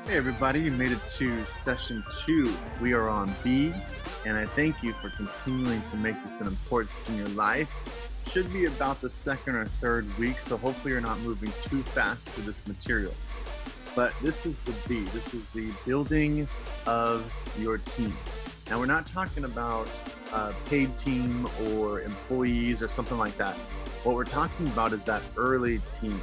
Hey everybody, you made it to session 2. We are on B, and I thank you for continuing to make this an importance in your life. Should be about the second or third week, so hopefully you're not moving too fast through this material. But this is the B. This is the building of your team. Now we're not talking about a paid team or employees or something like that. What we're talking about is that early team.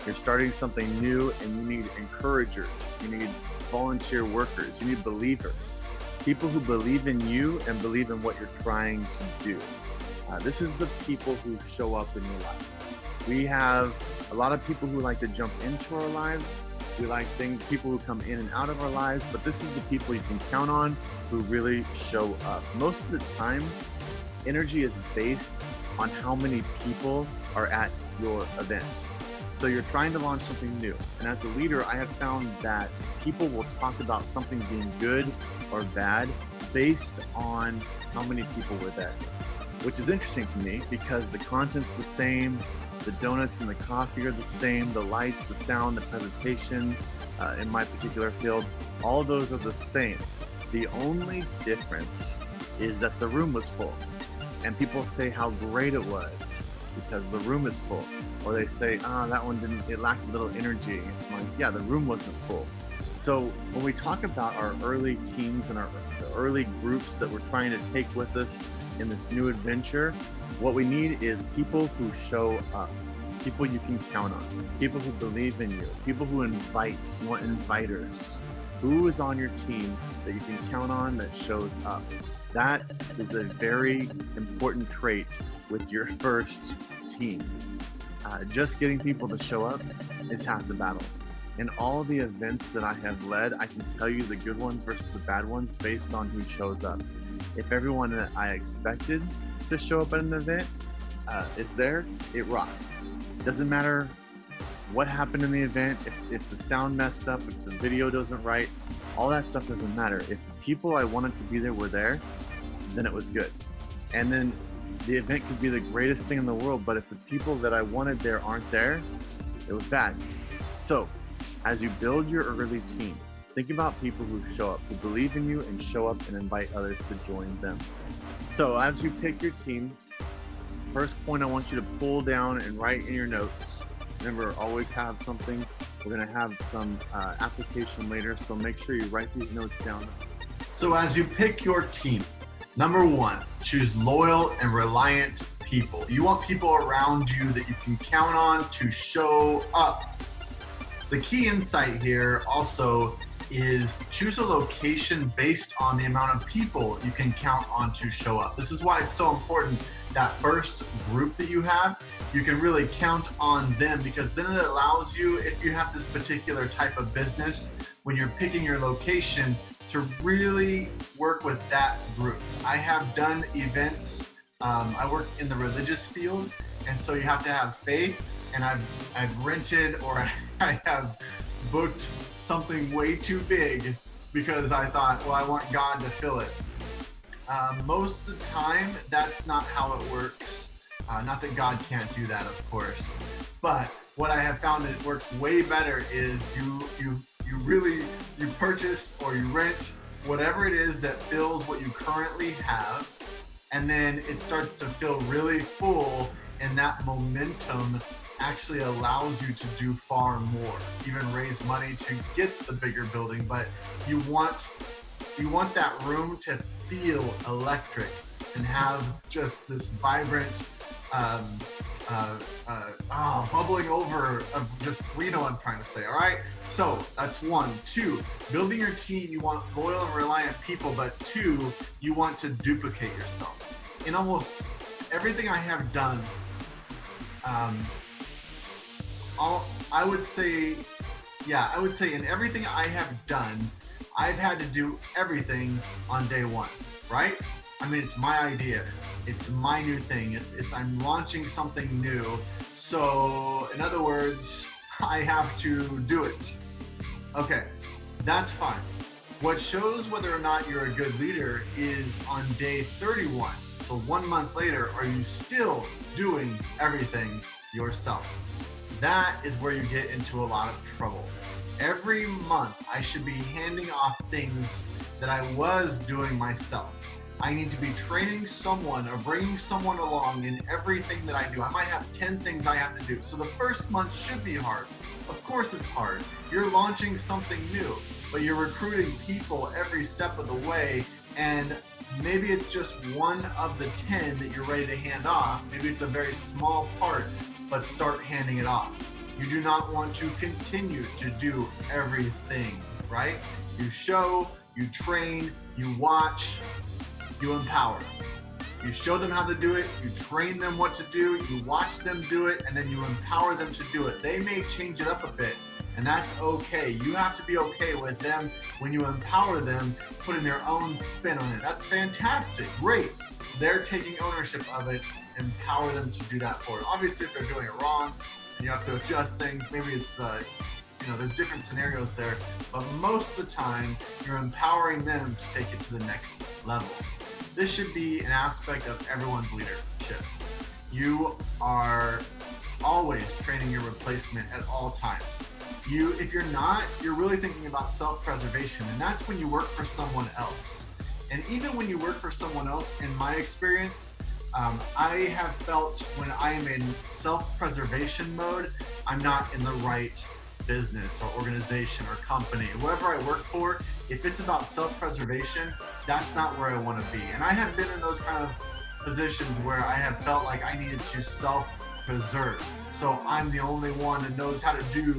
You're starting something new and you need encouragers, you need volunteer workers, you need believers, people who believe in you and believe in what you're trying to do. This is the people who show up in your life. We have a lot of people who like to jump into our lives. We like people who come in and out of our lives, but this is the people you can count on who really show up. Most of the time, energy is based on how many people are at your event. So you're trying to launch something new. And as a leader, I have found that people will talk about something being good or bad based on how many people were there, which is interesting to me because the content's the same, the donuts and the coffee are the same, the lights, the sound, the presentation, in my particular field, all those are the same. The only difference is that the room was full and people say how great it was because the room is full. Or they say, that one it lacked a little energy. I'm like, yeah, the room wasn't full. So when we talk about our early teams and our early groups that we're trying to take with us in this new adventure, what we need is people who show up, people you can count on, people who believe in you, people who invite, you want inviters. Who is on your team that you can count on that shows up? That is a very important trait with your first team. Just getting people to show up is half the battle. In all the events that I have led, I can tell you the good ones versus the bad ones based on who shows up. If everyone that I expected to show up at an event is there, it rocks. Doesn't matter what happened in the event, if the sound messed up, if the video doesn't right, all that stuff doesn't matter. If the people I wanted to be there were there, then it was good. And then the event could be the greatest thing in the world, but if the people that I wanted there aren't there, it was bad. So, as you build your early team, think about people who show up, who believe in you and show up and invite others to join them. So, as you pick your team, first point I want you to pull down and write in your notes. Remember, always have something. We're going to have some application later, so make sure you write these notes down. So, as you pick your team, number 1, choose loyal and reliant people. You want people around you that you can count on to show up. The key insight here also is choose a location based on the amount of people you can count on to show up. This is why it's so important that first group that you have, you can really count on them because then it allows you, if you have this particular type of business, when you're picking your location, to really work with that group. I have done events, I work in the religious field, and so you have to have faith, and I've rented or I have booked something way too big because I thought, well, I want God to fill it. Most of the time, that's not how it works. Not that God can't do that, of course, but what I have found that works way better is you purchase or you rent whatever it is that fills what you currently have, and then it starts to feel really full, and that momentum actually allows you to do far more, even raise money to get the bigger building. But you want that room to feel electric and have just this vibrant bubbling over of just, you know what I'm trying to say, all right? So that's 1. 2, building your team, you want loyal and reliant people, but 2, you want to duplicate yourself. In almost everything I have done, I would say in everything I have done, I've had to do everything on day 1, right? I mean, it's my idea. It's my new thing. It's I'm launching something new. So, in other words, I have to do it. Okay, that's fine. What shows whether or not you're a good leader is on day 31. So 1 month later, are you still doing everything yourself? That is where you get into a lot of trouble. Every month, I should be handing off things that I was doing myself. I need to be training someone or bringing someone along in everything that I do. I might have 10 things I have to do. So the first month should be hard. Of course it's hard. You're launching something new, but you're recruiting people every step of the way, and maybe it's just one of the 10 that you're ready to hand off. Maybe it's a very small part, but start handing it off. You do not want to continue to do everything, right? You show, you train, you watch, you empower. You show them how to do it, you train them what to do, you watch them do it, and then you empower them to do it. They may change it up a bit, and that's okay. You have to be okay with them when you empower them, putting their own spin on it. That's fantastic, great. They're taking ownership of it, empower them to do that forward. Obviously, if they're doing it wrong, and you have to adjust things, maybe it's, there's different scenarios there, but most of the time, you're empowering them to take it to the next level. This should be an aspect of everyone's leadership. You are always training your replacement at all times. If you're not, you're really thinking about self-preservation, and that's when you work for someone else. And even when you work for someone else, in my experience, I have felt when I am in self-preservation mode, I'm not in the right business or organization or company. Whoever I work for, if it's about self-preservation, that's not where I want to be. And I have been in those kind of positions where I have felt like I needed to self-preserve. So I'm the only one that knows how to do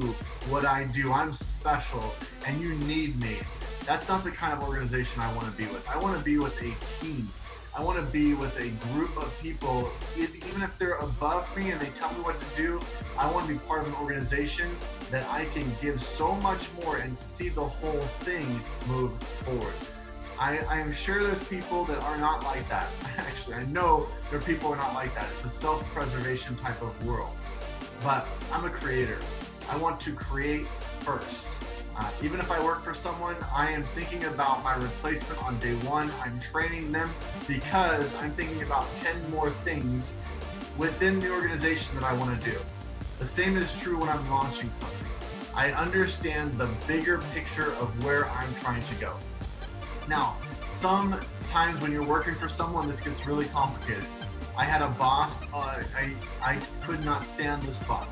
what I do. I'm special and you need me. That's not the kind of organization I want to be with. I want to be with a team. I want to be with a group of people, even if they're above me and they tell me what to do, I want to be part of an organization that I can give so much more and see the whole thing move forward. I am sure there's people that are not like that. Actually, I know there are people who are not like that. It's a self-preservation type of world. But I'm a creator. I want to create first. Even if I work for someone, I am thinking about my replacement on day one. I'm training them because I'm thinking about 10 more things within the organization that I want to do. The same is true when I'm launching something. I understand the bigger picture of where I'm trying to go. Now, sometimes when you're working for someone, this gets really complicated. I had a boss, I could not stand this boss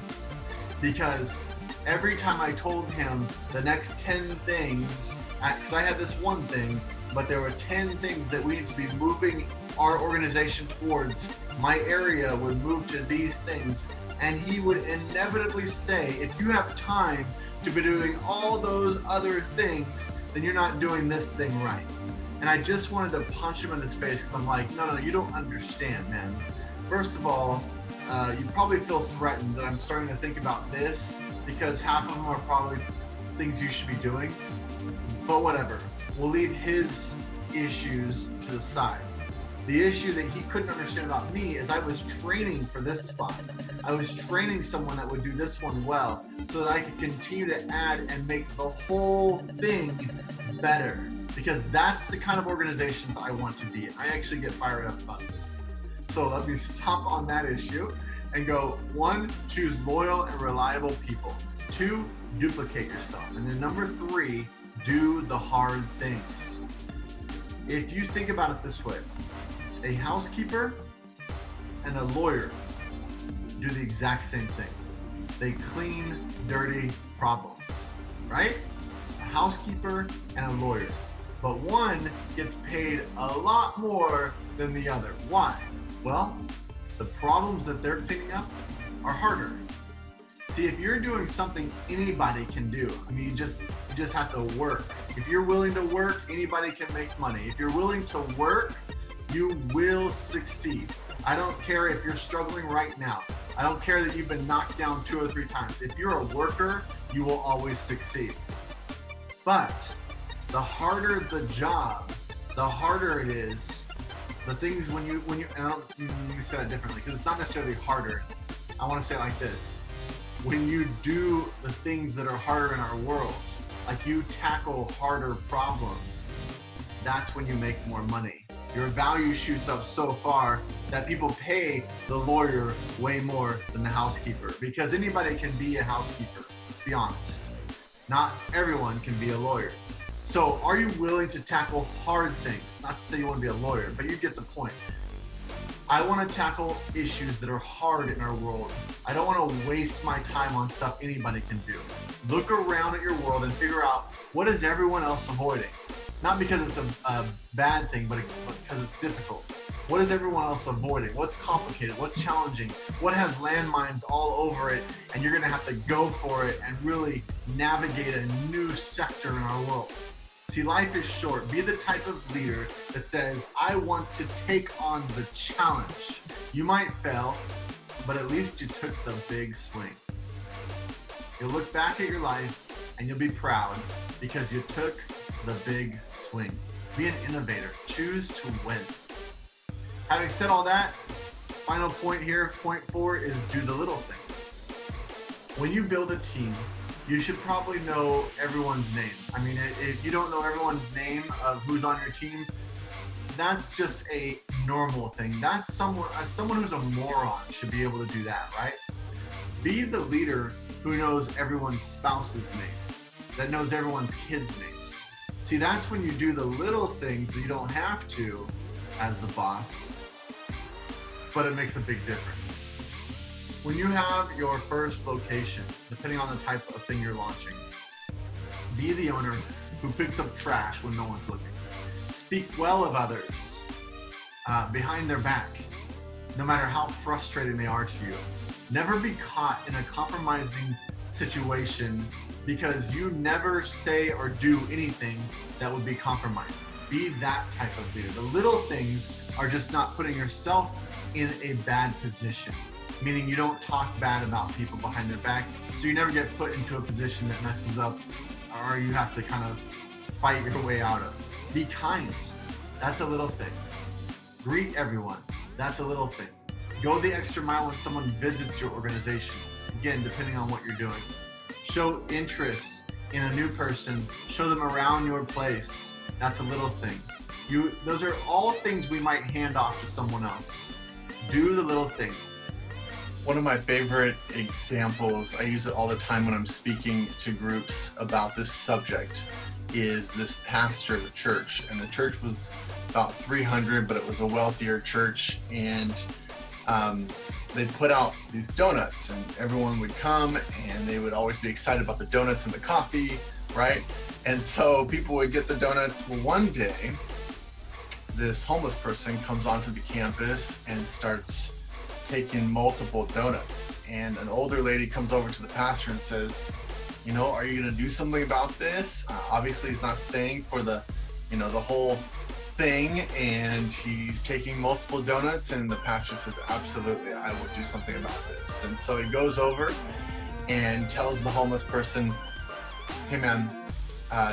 because every time I told him the next 10 things, because I had this one thing, but there were 10 things that we need to be moving our organization towards, my area would move to these things, and he would inevitably say, if you have time to be doing all those other things, then you're not doing this thing right. And I just wanted to punch him in his face because I'm like, no, you don't understand, man. First of all, you probably feel threatened that I'm starting to think about this because half of them are probably things you should be doing. But whatever, we'll leave his issues to the side. The issue that he couldn't understand about me is I was training for this spot. I was training someone that would do this one well so that I could continue to add and make the whole thing better. Because that's the kind of organizations I want to be in. I actually get fired up about this. So let me stop on that issue and go, 1, choose loyal and reliable people. 2, duplicate yourself. And then number 3, do the hard things. If you think about it this way, a housekeeper and a lawyer do the exact same thing. They clean dirty problems, right? A housekeeper and a lawyer. But one gets paid a lot more than the other. Why? Well, the problems that they're picking up are harder. See, if you're doing something anybody can do, I mean, you just have to work. If you're willing to work, anybody can make money. If you're willing to work, you will succeed. I don't care if you're struggling right now. I don't care that you've been knocked down 2 or 3 times. If you're a worker, you will always succeed. But the harder the job, the harder it is. The things when you and I don't you say that differently because it's not necessarily harder. I want to say it like this. When you do the things that are harder in our world, like you tackle harder problems, that's when you make more money. Your value shoots up so far that people pay the lawyer way more than the housekeeper because anybody can be a housekeeper, let's be honest. Not everyone can be a lawyer. So are you willing to tackle hard things? Not to say you want to be a lawyer, but you get the point. I want to tackle issues that are hard in our world. I don't want to waste my time on stuff anybody can do. Look around at your world and figure out, what is everyone else avoiding? Not because it's a bad thing, but because it's difficult. What is everyone else avoiding? What's complicated? What's challenging? What has landmines all over it? And you're going to have to go for it and really navigate a new sector in our world. See, life is short. Be the type of leader that says, I want to take on the challenge. You might fail, but at least you took the big swing. You'll look back at your life and you'll be proud because you took the big swing. Be an innovator. Choose to win. Having said all that, final point here, point 4 is do the little things. When you build a team, you should probably know everyone's name. I mean, if you don't know everyone's name of who's on your team, that's just a normal thing. That's someone who's a moron should be able to do that, right? Be the leader who knows everyone's spouse's name, that knows everyone's kids' names. See, that's when you do the little things that you don't have to as the boss, but it makes a big difference. When you have your first location, depending on the type of thing you're launching, be the owner who picks up trash when no one's looking. Speak well of others behind their back, no matter how frustrating they are to you. Never be caught in a compromising situation because you never say or do anything that would be compromising. Be that type of leader. The little things are just not putting yourself in a bad position, meaning you don't talk bad about people behind their back, so you never get put into a position that messes up or you have to kind of fight your way out of. Be kind. That's a little thing. Greet everyone. That's a little thing. Go the extra mile when someone visits your organization. Again, depending on what you're doing. Show interest in a new person. Show them around your place. That's a little thing. Those are all things we might hand off to someone else. Do the little things. One of my favorite examples, I use it all the time when I'm speaking to groups about this subject, is this pastor of the church. And the church was about 300, but it was a wealthier church. And they put out these donuts and everyone would come and they would always be excited about the donuts and the coffee, right? And so people would get the donuts. Well, one day, this homeless person comes onto the campus and starts taking multiple donuts. And an older lady comes over to the pastor and says, you know, are you gonna do something about this? Obviously he's not staying for the whole thing and he's taking multiple donuts. And the pastor says, absolutely, I will do something about this. And so he goes over and tells the homeless person, hey man,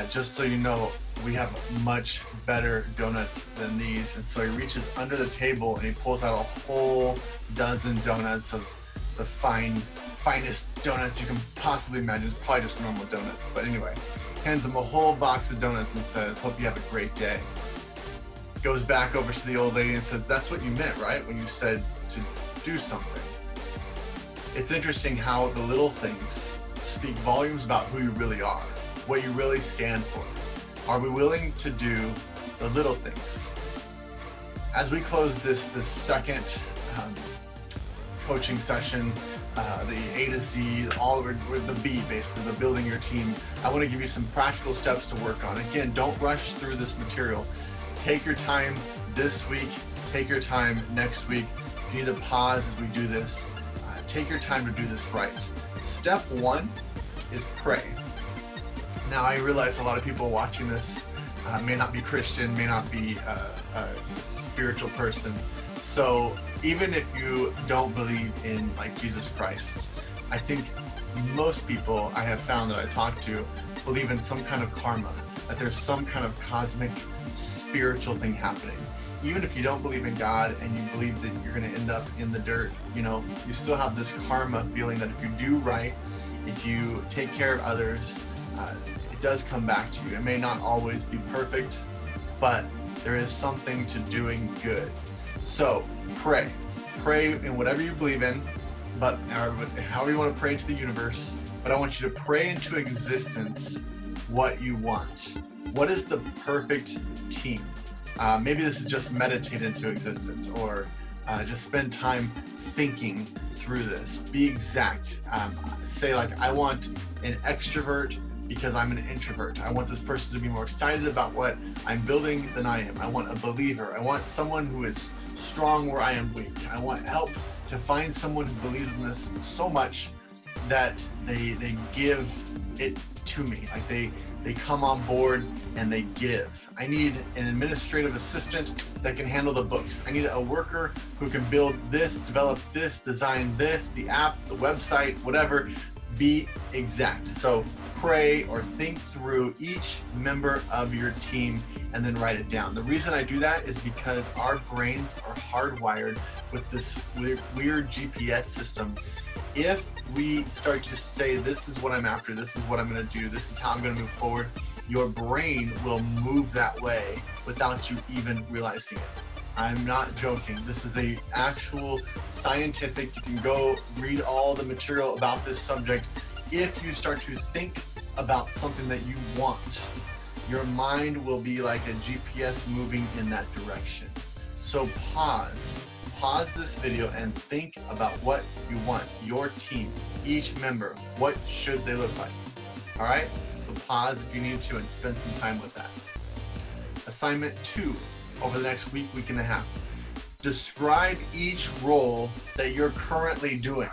just so you know, we have much better donuts than these. And so he reaches under the table and he pulls out a whole dozen donuts of the finest donuts you can possibly imagine. It's probably just normal donuts, but anyway, hands him a whole box of donuts and says, hope you have a great day. Goes back over to the old lady and says, that's what you meant, right? When you said to do something. It's interesting how the little things speak volumes about who you really are, what you really stand for. Are we willing to do the little things? As we close this second coaching session, the A to Z, all with the B, basically, the building your team, I want to give you some practical steps to work on. Again, don't rush through this material. Take your time this week, take your time next week. If you need to pause as we do this, take your time to do this right. Step 1 is pray. Now, I realize a lot of people watching this may not be Christian, may not be a spiritual person. So even if you don't believe in like Jesus Christ, I think most people I have found that I talk to believe in some kind of karma, that there's some kind of cosmic spiritual thing happening. Even if you don't believe in God and you believe that you're going to end up in the dirt, you know, you still have this karma feeling that if you do right, if you take care of others, it does come back to you. It may not always be perfect, but there is something to doing good. So pray in whatever you believe in, but however you want to pray to the universe, but I want you to pray into existence what you want. What is the perfect team? Maybe this is just meditate into existence, or just spend time thinking through this. Be exact. Say like, I want an extrovert because I'm an introvert. I want this person to be more excited about what I'm building than I am. I want a believer. I want someone who is strong where I am weak. I want help to find someone who believes in this so much that they give it to me. Like they come on board and they give. I need an administrative assistant that can handle the books. I need a worker who can build this, develop this, design this, the app, the website, whatever. Be exact. So pray or think through each member of your team and then write it down. The reason I do that is because our brains are hardwired with this weird GPS system. If we start to say, this is what I'm after, this is what I'm going to do, this is how I'm going to move forward, your brain will move that way without you even realizing it. I'm not joking. This is a actual scientific, you can go read all the material about this subject. If you start to think about something that you want, your mind will be like a GPS moving in that direction. So pause this video and think about what you want, your team, each member, what should they look like? All right, so pause if you need to and spend some time with that. Assignment 2, over the next week and a half. Describe each role that you're currently doing.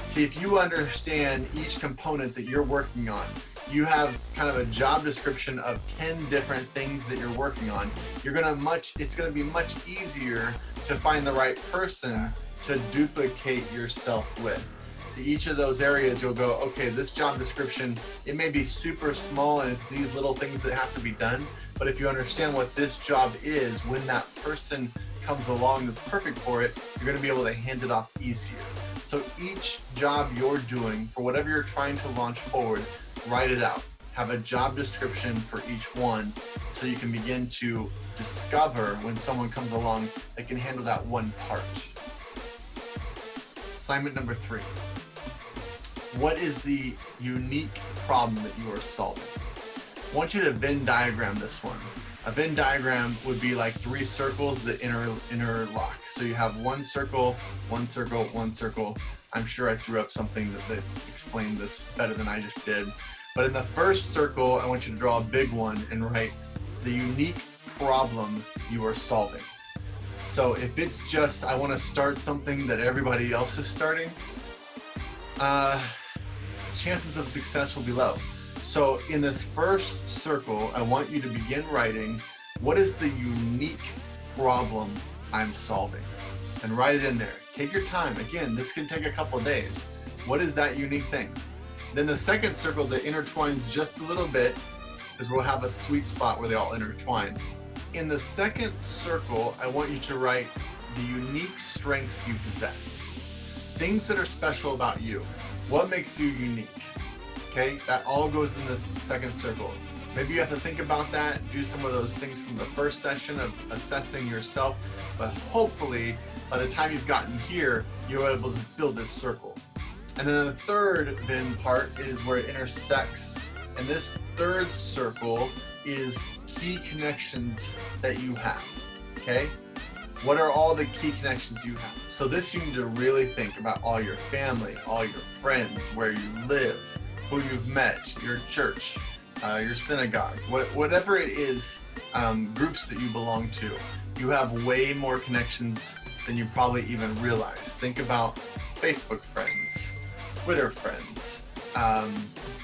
See, if you understand each component that you're working on, you have kind of a job description of 10 different things that you're working on. It's gonna be much easier to find the right person to duplicate yourself with. See, each of those areas you'll go, okay, this job description, it may be super small and it's these little things that have to be done, but if you understand what this job is, when that person comes along that's perfect for it, you're gonna be able to hand it off easier. So each job you're doing for whatever you're trying to launch forward, write it out. Have a job description for each one so you can begin to discover when someone comes along that can handle that one part. Assignment number 3. What is the unique problem that you are solving? I want you to Venn diagram this one. A Venn diagram would be like 3 circles that interlock. So you have one circle, one circle, one circle. I'm sure I threw up something that explained this better than I just did. But in the first circle, I want you to draw a big one and write the unique problem you are solving. So if it's just, I want to start something that everybody else is starting, chances of success will be low. So in this first circle, I want you to begin writing, what is the unique problem I'm solving? And write it in there. Take your time. Again, this can take a couple of days. What is that unique thing? Then the second circle that intertwines just a little bit, because we'll have a sweet spot where they all intertwine. In the second circle, I want you to write the unique strengths you possess. Things that are special about you. What makes you unique? Okay, that all goes in this second circle. Maybe you have to think about that, do some of those things from the first session of assessing yourself, but hopefully by the time you've gotten here, you're able to fill this circle. And then the third Venn part is where it intersects. And this third circle is key connections that you have, okay? What are all the key connections you have? So this you need to really think about all your family, all your friends, where you live, who you've met, your church, your synagogue, whatever it is, groups that you belong to. You have way more connections than you probably even realize. Think about Facebook friends, Twitter friends.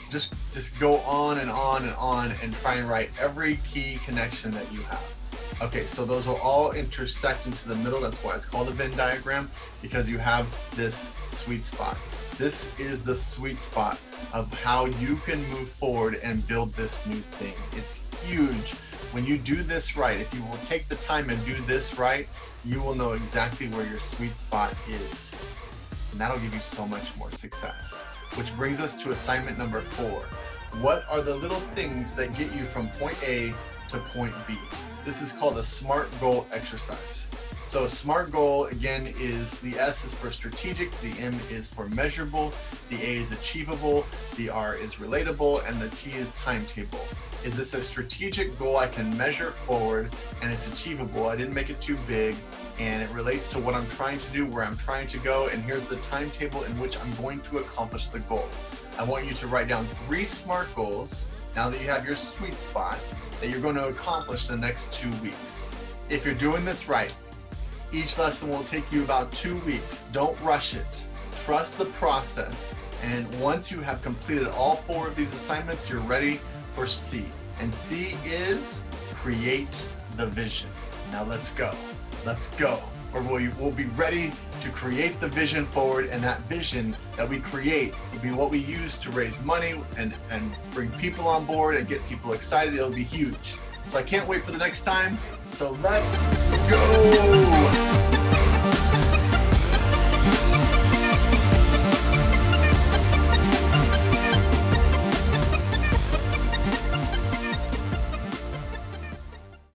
Just go on and on and on and try and write every key connection that you have. Okay, so those will all intersect into the middle. That's why it's called a Venn diagram, because you have this sweet spot. This is the sweet spot of how you can move forward and build this new thing. It's huge. When you do this right, if you will take the time and do this right, you will know exactly where your sweet spot is. And that'll give you so much more success. Which brings us to assignment number 4. What are the little things that get you from point A to point B? This is called a SMART goal exercise. So SMART goal, again, is the S is for strategic, the M is for measurable, the A is achievable, the R is relatable, and the T is timetable. Is this a strategic goal I can measure forward and it's achievable? I didn't make it too big and it relates to what I'm trying to do, where I'm trying to go, and here's the timetable in which I'm going to accomplish the goal. I want you to write down 3 SMART goals, now that you have your sweet spot, that you're going to accomplish the next 2 weeks. If you're doing this right, each lesson will take you about 2 weeks. Don't rush it. Trust the process. And once you have completed all 4 of these assignments, you're ready for C. And C is create the vision. Now let's go. Let's go. Or we'll be ready to create the vision forward, and that vision that we create will be what we use to raise money and bring people on board and get people excited. It'll be huge. So I can't wait for the next time. So let's go.